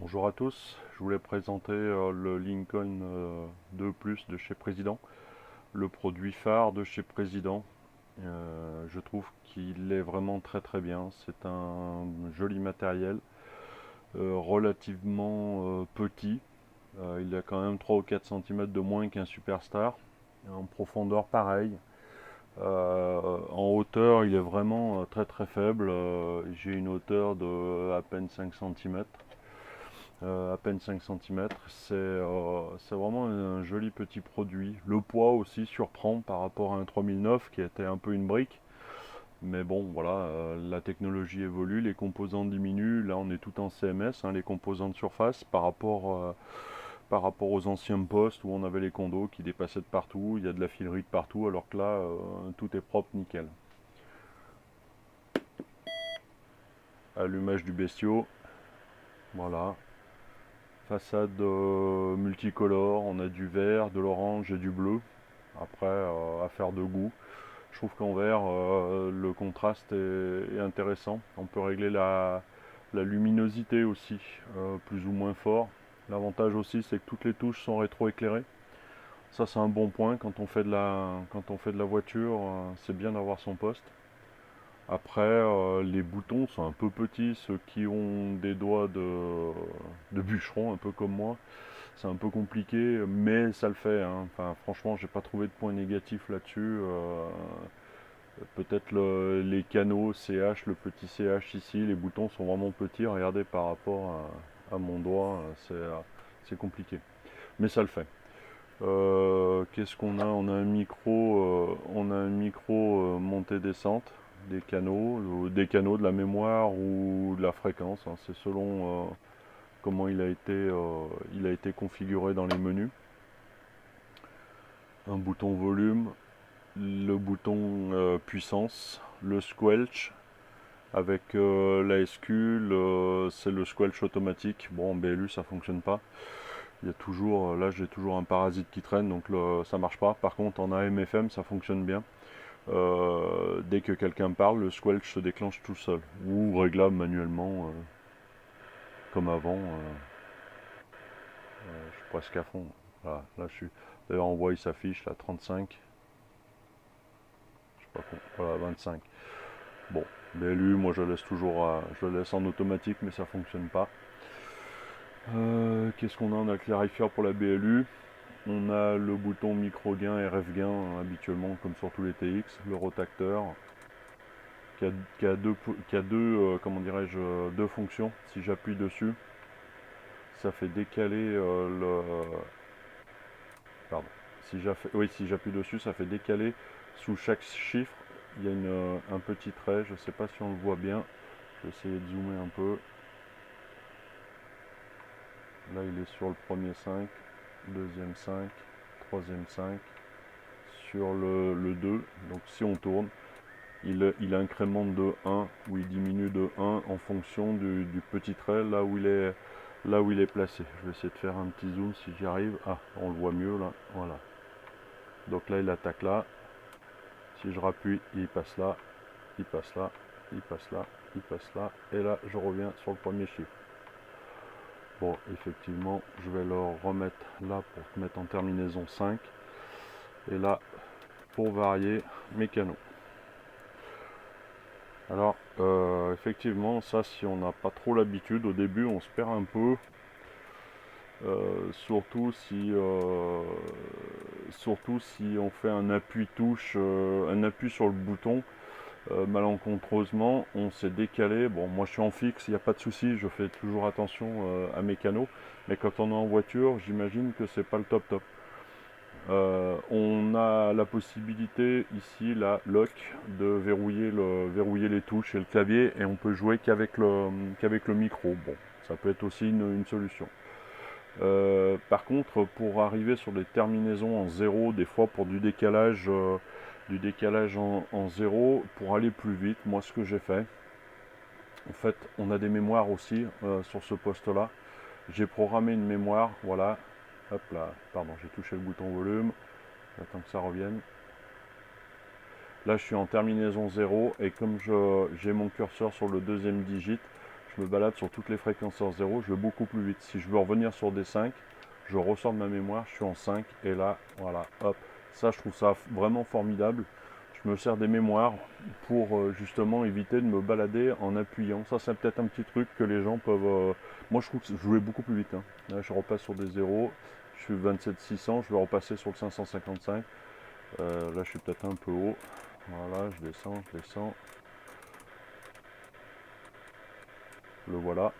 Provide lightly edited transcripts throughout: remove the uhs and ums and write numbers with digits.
Bonjour à tous, je voulais présenter le Lincoln 2 Plus de chez Président, le produit phare de chez Président. Je trouve qu'il est vraiment très bien, c'est un joli matériel, relativement petit. Il a quand même 3 ou 4 cm de moins qu'un Superstar, en profondeur pareil. En hauteur il est vraiment très faible, j'ai une hauteur de à peine 5 cm. À peine 5 cm. C'est vraiment un joli petit produit. Le poids aussi surprend par rapport à un 3009 qui était un peu une brique. Mais bon, voilà, la technologie évolue, les composants diminuent. Là, on est tout en CMS, hein, les composants de surface, par rapport aux anciens postes où on avait les condos qui dépassaient de partout. Il y a de la filerie de partout, alors que là, tout est propre, nickel. Allumage du bestiau, voilà. Façade multicolore, on a du vert, de l'orange et du bleu. Après, affaire de goût. Je trouve qu'en vert, le contraste est intéressant. On peut régler la luminosité aussi, plus ou moins fort. L'avantage aussi, c'est que toutes les touches sont rétroéclairées. Ça, c'est un bon point quand on fait quand on fait de la voiture. C'est bien d'avoir son poste. Après, les boutons sont un peu petits. Ceux qui ont des doigts de bûcheron, un peu comme moi, c'est un peu compliqué, mais ça le fait, hein. Enfin, franchement, j'ai pas trouvé de point négatif là-dessus. Peut-être les canaux CH, le petit CH ici, les boutons sont vraiment petits. Regardez par rapport à mon doigt, c'est compliqué. Mais ça le fait. Qu'est-ce qu'on a? On a un micro montée-descente, des canaux, de la mémoire ou de la fréquence, hein. C'est selon comment il a été configuré dans les menus. Un bouton volume, le bouton puissance, le squelch avec la SQ, c'est le squelch automatique. Bon, en BLU ça fonctionne pas. Il y a toujours, là j'ai toujours un parasite qui traîne, donc ça marche pas. Par contre en AM/FM ça fonctionne bien. Dès que quelqu'un parle, le squelch se déclenche tout seul ou réglable manuellement comme avant. Je suis presque à fond. Voilà, là je suis. D'ailleurs en voix il s'affiche là 35. Je sais pas voilà 25. Bon, BLU, moi je laisse je le laisse en automatique, mais ça fonctionne pas. Qu'est-ce qu'on a? On a le clarifieur pour la BLU. On a le bouton micro gain et ref gain, hein, habituellement comme sur tous les TX. Le rotacteur qui a deux comment dirais-je, deux fonctions. Si j'appuie dessus, ça fait décaler pardon. Si j'appuie dessus, ça fait décaler sous chaque chiffre. Il y a un petit trait, je ne sais pas si on le voit bien. Je vais essayer de zoomer un peu. Là, il est sur le premier 5, deuxième 5, troisième 5, sur le 2. Donc, si on tourne, il incrémente de 1 ou il diminue de 1 en fonction du petit trait là où il est placé. Je vais essayer de faire un petit zoom si j'y arrive. Ah, on le voit mieux là. Voilà. Donc là, il attaque là. Si je rappuie, il passe là, il passe là, il passe là, il passe là. Et là, je reviens sur le premier chiffre. Bon, effectivement, je vais le remettre là pour mettre en terminaison 5. Et là, pour varier mes canaux. Alors, effectivement, ça, si on n'a pas trop l'habitude, au début, on se perd un peu. Surtout si on fait un appui touche, un appui sur le bouton. Malencontreusement, on s'est décalé. Bon, moi je suis en fixe, il n'y a pas de souci, je fais toujours attention à mes canaux. Mais quand on est en voiture, j'imagine que c'est pas le top. On a la possibilité ici, la lock, de verrouiller les touches et le clavier, et on peut jouer qu'avec le micro. Bon, ça peut être aussi une solution. Par contre, pour arriver sur des terminaisons en zéro, des fois pour du décalage en zéro, pour aller plus vite, moi ce que j'ai fait, en fait, on a des mémoires aussi sur ce poste-là. J'ai programmé une mémoire, voilà. Hop là, pardon, j'ai touché le bouton volume. J'attends que ça revienne. Là, je suis en terminaison 0 et comme j'ai mon curseur sur le deuxième digit, je me balade sur toutes les fréquences hors 0, je vais beaucoup plus vite. Si je veux revenir sur des 5, je ressors de ma mémoire, je suis en 5 et là, voilà, hop. Ça, je trouve ça vraiment formidable. Je me sers des mémoires pour justement éviter de me balader en appuyant. Ça, c'est peut-être un petit truc que les gens peuvent... Moi, je trouve que je vais beaucoup plus vite. Hein. Là, je repasse sur des 0. Je suis 27 600, je vais repasser sur le 555. Là, je suis peut-être un peu haut. Voilà, je descends. Le voilà.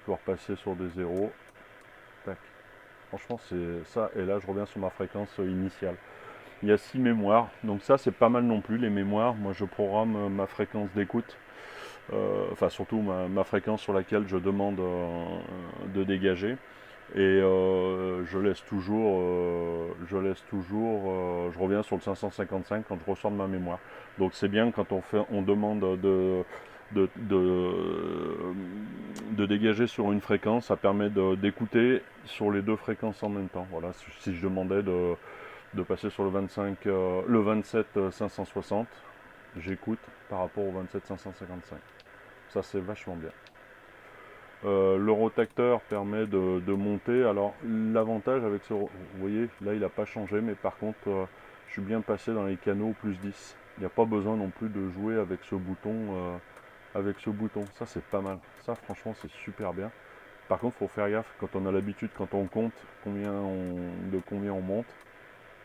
Je vais repasser sur des 0. Tac. Franchement, c'est ça. Et là, je reviens sur ma fréquence initiale. Il y a 6 mémoires. Donc ça, c'est pas mal non plus, les mémoires. Moi, je programme ma fréquence d'écoute. Enfin, surtout ma fréquence sur laquelle je demande de dégager. Et je reviens sur le 555 quand je ressors de ma mémoire. Donc c'est bien quand on demande de, de dégager sur une fréquence, ça permet d'écouter sur les deux fréquences en même temps. Voilà, si je demandais de passer sur le 27 560, j'écoute par rapport au 27 555. Ça, c'est vachement bien. Le rotacteur permet de monter. Alors l'avantage avec ce... Vous voyez, là il n'a pas changé, mais par contre je suis bien passé dans les canaux plus 10. Il n'y a pas besoin non plus de jouer avec ce bouton. Ça c'est pas mal. Ça franchement c'est super bien. Par contre il faut faire gaffe quand on a l'habitude, quand on compte de combien on monte.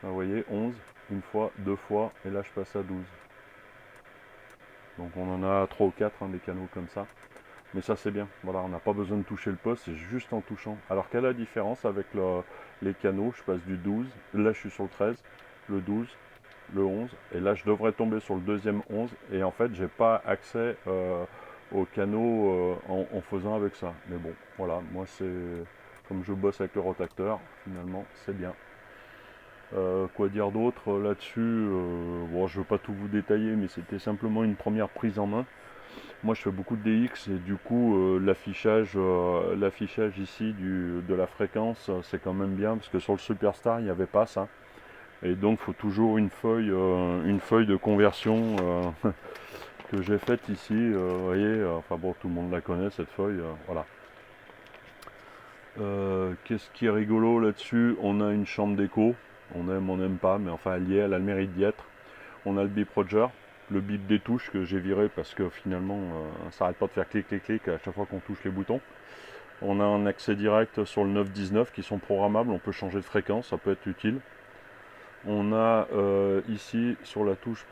Là, vous voyez, 11, une fois, deux fois, et là je passe à 12. Donc on en a 3 ou 4 des canaux comme ça. Mais ça c'est bien, voilà, on n'a pas besoin de toucher le poste, c'est juste en touchant. Alors quelle est la différence avec les canaux? Je passe du 12, là je suis sur le 13, le 12, le 11, et là je devrais tomber sur le deuxième 11, et en fait j'ai pas accès aux canaux en faisant avec ça. Mais bon, voilà, moi c'est comme je bosse avec le rotacteur, finalement c'est bien. Quoi dire d'autre là-dessus? Bon, je ne veux pas tout vous détailler, mais c'était simplement une première prise en main. Moi je fais beaucoup de DX et du coup l'affichage ici de la fréquence c'est quand même bien parce que sur le Superstar il n'y avait pas ça. Et donc il faut toujours une feuille de conversion que j'ai faite ici. Vous voyez, enfin bon tout le monde la connaît cette feuille, voilà. Qu'est-ce qui est rigolo là-dessus? On a une chambre d'écho, on n'aime pas, mais enfin elle a le mérite d'y être. On a le bip Roger, le bip des touches que j'ai viré parce que finalement ça n'arrête pas de faire clic clic clic à chaque fois qu'on touche les boutons. On a un accès direct sur le 919 qui sont programmables, on peut changer de fréquence, ça peut être utile. On a ici sur la touche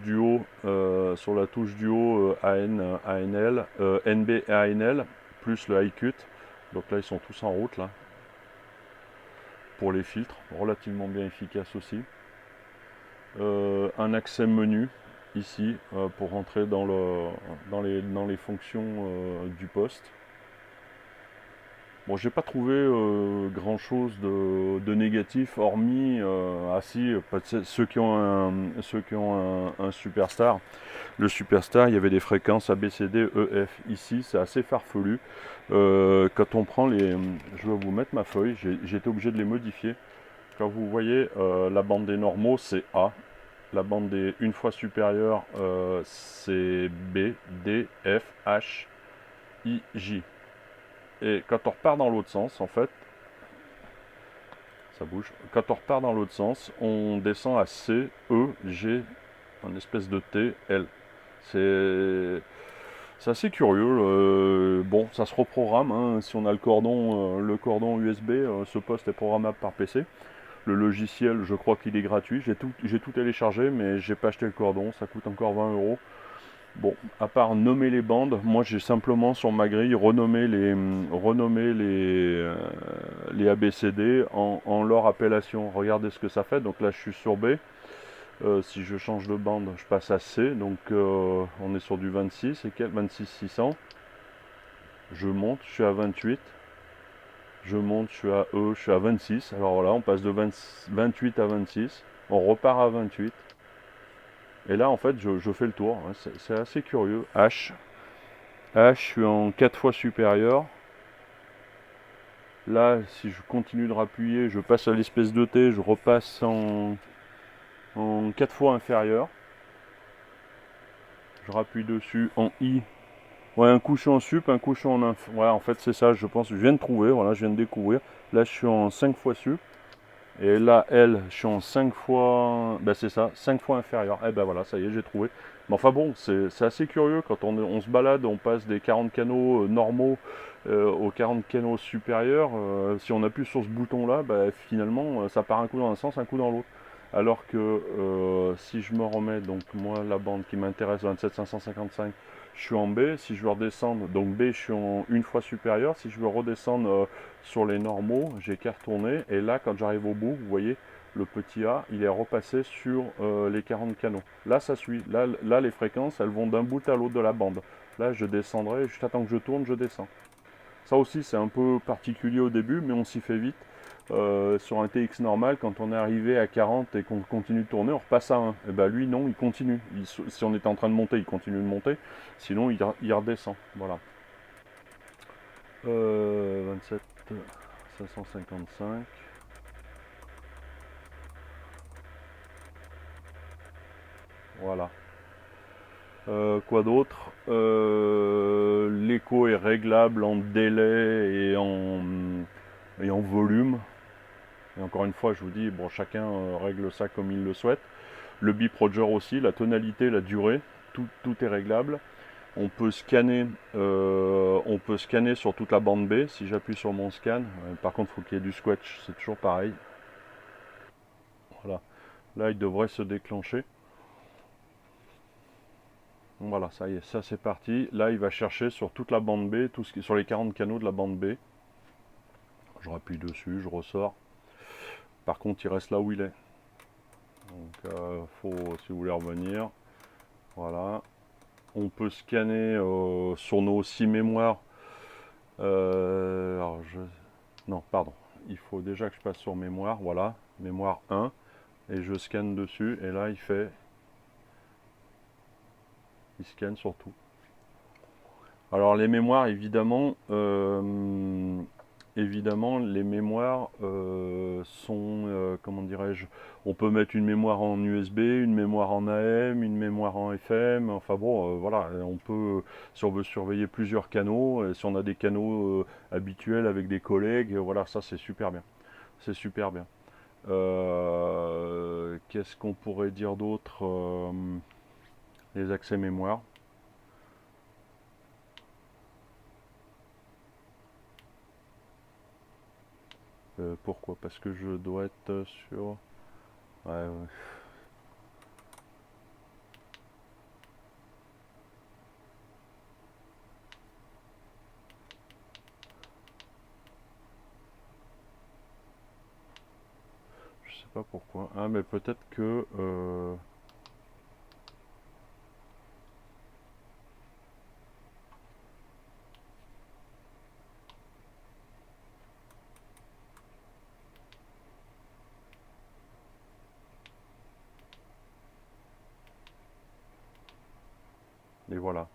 du haut, ANL, NB et ANL, plus le iQt. Donc là ils sont tous en route là. Pour les filtres, relativement bien efficace aussi. Un accès menu ici pour rentrer dans les fonctions du poste. Bon, j'ai pas trouvé grand chose de négatif hormis ceux qui ont un Superstar. Le Superstar, il y avait des fréquences ABCD, EF. Ici, c'est assez farfelu. Quand on prend je vais vous mettre ma feuille, j'ai été obligé de les modifier. Quand vous voyez la bande des normaux, c'est A. La bande des une fois supérieure, c'est B, D, F, H, I, J. Et quand on repart dans l'autre sens, en fait, ça bouge. Quand on repart dans l'autre sens, on descend à C, E, G, une espèce de T, L. C'est assez curieux. Bon, ça se reprogramme. Hein, si on a le cordon USB, ce poste est programmable par PC. Le logiciel, je crois qu'il est gratuit. J'ai tout téléchargé, mais j'ai pas acheté le cordon. Ça coûte encore 20 €. Bon, à part nommer les bandes, moi j'ai simplement sur ma grille renommé les ABCD en leur appellation. Regardez ce que ça fait. Donc là je suis sur B. Si je change de bande, je passe à C. Donc on est sur du 26 et 26 600. Je monte, je suis à 28. Je monte, je suis à E, je suis à 26. Alors voilà, on passe de 28 à 26. On repart à 28. Et là, en fait, je fais le tour. C'est assez curieux. H, je suis en 4 fois supérieur. Là, si je continue de rappuyer, je passe à l'espèce de T, je repasse en 4 fois inférieur. Je rappuie dessus en I, Ouais, un coup je suis en sup, un coup je suis en inf. Ouais, en fait c'est ça, je pense. Je viens de trouver, voilà, je viens de découvrir. Là je suis en 5 fois sup. Et là, elle, je suis en 5 fois. Ben c'est ça, 5 fois inférieur. Eh ben voilà, ça y est, j'ai trouvé. Mais enfin bon, c'est assez curieux quand on se balade, on passe des 40 canaux normaux aux 40 canaux supérieurs. Si on appuie sur ce bouton-là, ben, finalement, ça part un coup dans un sens, un coup dans l'autre. Alors que si je me remets, donc moi, la bande qui m'intéresse, 27555, je suis en B. Si je veux redescendre, donc B, je suis en une fois supérieur. Si je veux redescendre sur les normaux, j'ai qu'à retourner. Et là, quand j'arrive au bout, vous voyez, le petit A, il est repassé sur les 40 canaux. Là, ça suit. Là, les fréquences, elles vont d'un bout à l'autre de la bande. Là, je descendrai, juste attends que je tourne, je descends. Ça aussi, c'est un peu particulier au début, mais on s'y fait vite. Sur un TX normal, quand on est arrivé à 40 et qu'on continue de tourner, on repasse à 1. Et ben lui, non, il continue. Si on était en train de monter, il continue de monter. Sinon, il redescend. Voilà. 27 555. Voilà. Quoi d'autre? L'écho est réglable en délai et en volume. Et encore une fois, je vous dis, bon, chacun règle ça comme il le souhaite. Le bip Roger aussi, la tonalité, la durée, tout est réglable. On peut scanner sur toute la bande B si j'appuie sur mon scan. Par contre, il faut qu'il y ait du squelch, c'est toujours pareil. Voilà. Là, il devrait se déclencher. Voilà, ça y est, ça c'est parti. Là, il va chercher sur toute la bande B, sur les 40 canaux de la bande B. Je rappuie dessus, je ressors. Par contre, il reste là où il est. Donc, si vous voulez revenir, voilà. On peut scanner sur nos 6 mémoires. Non, pardon. Il faut déjà que je passe sur mémoire. Voilà, mémoire 1. Et je scanne dessus. Et là, il scanne sur tout. Alors les mémoires, évidemment, les mémoires sont, comment dirais-je, on peut mettre une mémoire en USB, une mémoire en AM, une mémoire en FM, enfin bon, voilà, on peut, si on veut surveiller plusieurs canaux, si on a des canaux habituels avec des collègues, voilà, ça c'est super bien, c'est super bien. Qu'est-ce qu'on pourrait dire d'autre? Les accès mémoire. Pourquoi? Parce que je dois être sur... Ouais, ouais. Je sais pas pourquoi. Ah, mais peut-être que... Et voilà.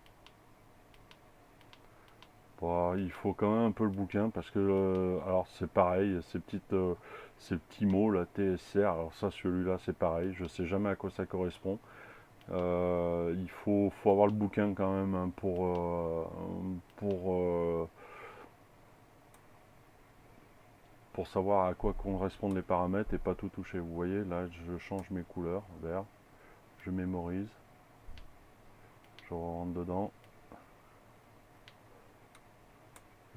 Bon, il faut quand même un peu le bouquin parce que... alors c'est pareil, ces petits mots là, TSR, alors ça celui-là c'est pareil, je sais jamais à quoi ça correspond. Faut avoir le bouquin quand même hein, pour savoir à quoi correspondent les paramètres et pas tout toucher. Vous voyez, là je change mes couleurs, vert, je mémorise, je rentre dedans,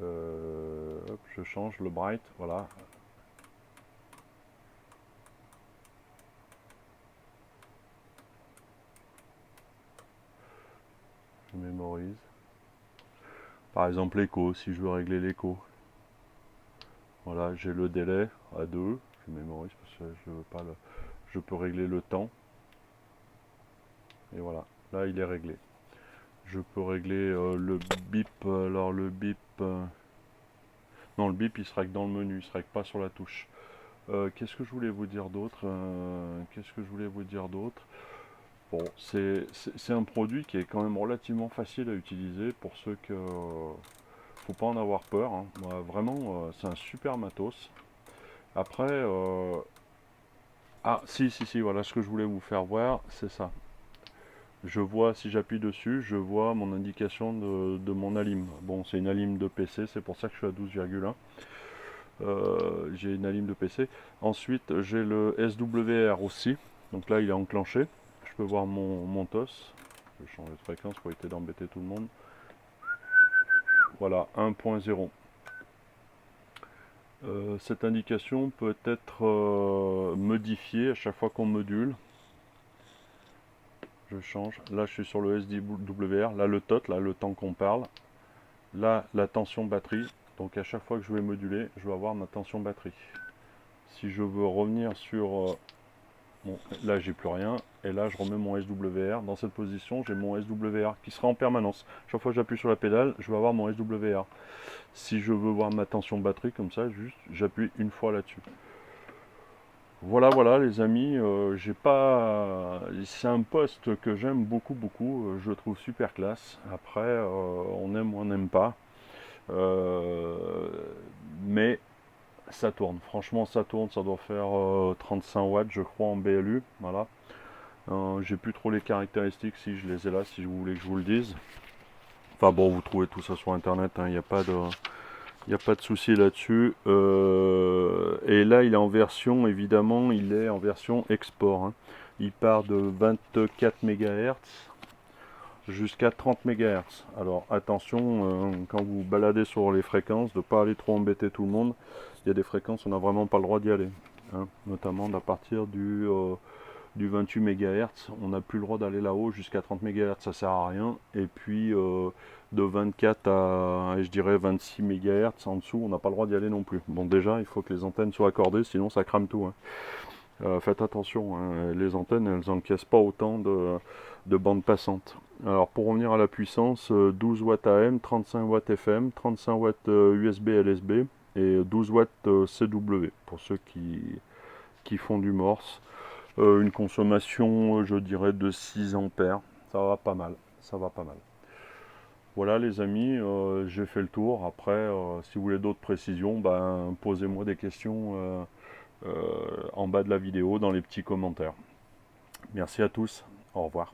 hop, je change le bright, voilà. Je mémorise. Par exemple l'écho, si je veux régler l'écho. Voilà, j'ai le délai à 2, je mémorise parce que je veux pas le... Je peux régler le temps. Et voilà, là il est réglé. Je peux régler le bip, alors le bip... non, le bip il sera que dans le menu, il sera que pas sur la touche. Qu'est-ce que je voulais vous dire d'autre Bon, c'est un produit qui est quand même relativement facile à utiliser pour ceux que... faut pas en avoir peur. Hein. Moi, vraiment, c'est un super matos. Après, ah, si, voilà, ce que je voulais vous faire voir, c'est ça. je vois, si j'appuie dessus, je vois mon indication de mon alim. Bon, c'est une alim de PC, c'est pour ça que je suis à 12,1. J'ai une alim de PC. Ensuite, j'ai le SWR aussi. Donc là, il est enclenché. Je peux voir mon TOS. Je vais changer de fréquence pour éviter d'embêter tout le monde. Voilà, 1.0. Cette indication peut être modifiée à chaque fois qu'on module. Je change. Là, je suis sur le SWR. Là, le TOT, là, le temps qu'on parle. Là, la tension batterie. Donc, à chaque fois que je vais moduler, je vais avoir ma tension batterie. Si je veux revenir sur... bon, là, j'ai plus rien. Et là, je remets mon SWR. Dans cette position, j'ai mon SWR qui sera en permanence. Chaque fois que j'appuie sur la pédale, je vais avoir mon SWR. Si je veux voir ma tension batterie, comme ça, juste, j'appuie une fois là-dessus. Voilà, voilà les amis, j'ai pas. C'est un poste que j'aime beaucoup, beaucoup. Je le trouve super classe. Après, on aime ou on n'aime pas. Euh, mais ça tourne. Franchement, ça tourne. Ça doit faire 35 watts, je crois, en BLU. Voilà. J'ai plus trop les caractéristiques. Si je les ai là, si vous voulez que je vous le dise. Enfin bon, vous trouvez tout ça sur internet. Il n'y a pas de. Il n'y a pas de souci là-dessus. Et là, il est en version, évidemment, il est en version export. Hein. Il part de 24 MHz jusqu'à 30 MHz. Alors attention, quand vous baladez sur les fréquences, de ne pas aller trop embêter tout le monde. Il y a des fréquences, on n'a vraiment pas le droit d'y aller. Hein. Notamment à partir du 28 MHz, on n'a plus le droit d'aller là-haut jusqu'à 30 MHz, ça sert à rien. Et puis de 24 à, je dirais, 26 MHz en dessous, on n'a pas le droit d'y aller non plus. Bon, déjà, il faut que les antennes soient accordées, sinon ça crame tout. Hein. Faites attention, hein. Les antennes, elles n'encaissent pas autant de bandes passantes. Alors pour revenir à la puissance, 12 watts AM, 35 watts FM, 35 watts USB LSB et 12 watts CW, pour ceux qui font du morse. Une consommation, je dirais, de 6 ampères. Ça va pas mal. Ça va pas mal. Voilà les amis, j'ai fait le tour. Après, si vous voulez d'autres précisions, ben, posez-moi des questions en bas de la vidéo dans les petits commentaires. Merci à tous. Au revoir.